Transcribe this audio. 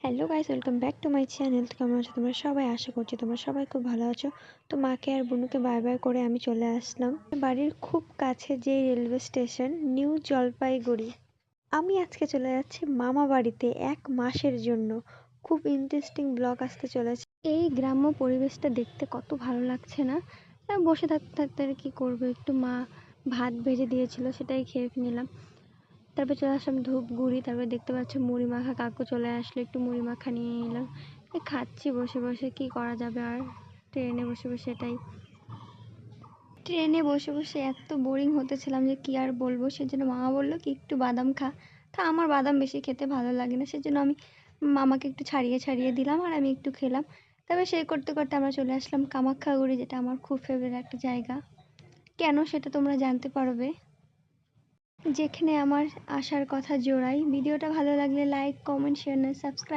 Hello guys, welcome back to my channel. তো কেমন আছো তোমরা সবাই? আশা করছি তোমরা সবাই খুব ভালো আছো। তো মাকে আর বোনুকে বাই বাই করে আমি চলে আসলাম বাড়ির খুব কাছে যে রেলওয়ে স্টেশন নিউ জলপাইগুড়ি। আমি আজকে চলে যাচ্ছি মামা বাড়িতে 1 মাসের জন্য। খুব ইন্টারেস্টিং ব্লগ আসতে চলেছে। এই গ্রাম্য পরিবেশটা দেখতে কত ভালো লাগছে না? বসে থাকতে থাকতে আর কি করবো, একটু মা ভাত ভেজে দিয়েছিল, সেটাই খেয়ে নিলাম। তারপর চলে আসলাম ধূপগুড়ি। তারপর দেখতে পাচ্ছ মুড়ি মাখা কাকু চলে আসলো, একটু মুড়ি মাখা নিয়ে নিলাম। খাচ্ছি বসে বসে, কি করা যাবে আর। ট্রেনে বসে বসে এত বোরিং হতেছিলাম যে কি আর বলবো। সেজন্য মামা বললো কি একটু বাদাম খা। তা আমার বাদাম বেশি খেতে ভালো লাগে না, সেজন্য আমি মামাকে একটু ছাড়িয়ে ছাড়িয়ে দিলাম আর আমি একটু খেলাম। তবে সেই করতে করতে আমরা চলে আসলাম কামাখ্যাগুড়ি, যেটা আমার খুব ফেভারিট একটা জায়গা। কেন সেটা তোমরা জানতে পারবে যেখানে আমার আসার কথা জোড়াই। ভিডিওটা ভালো লাগলে লাইক, কমেন্ট, শেয়ার, সাবস্ক্রাইব।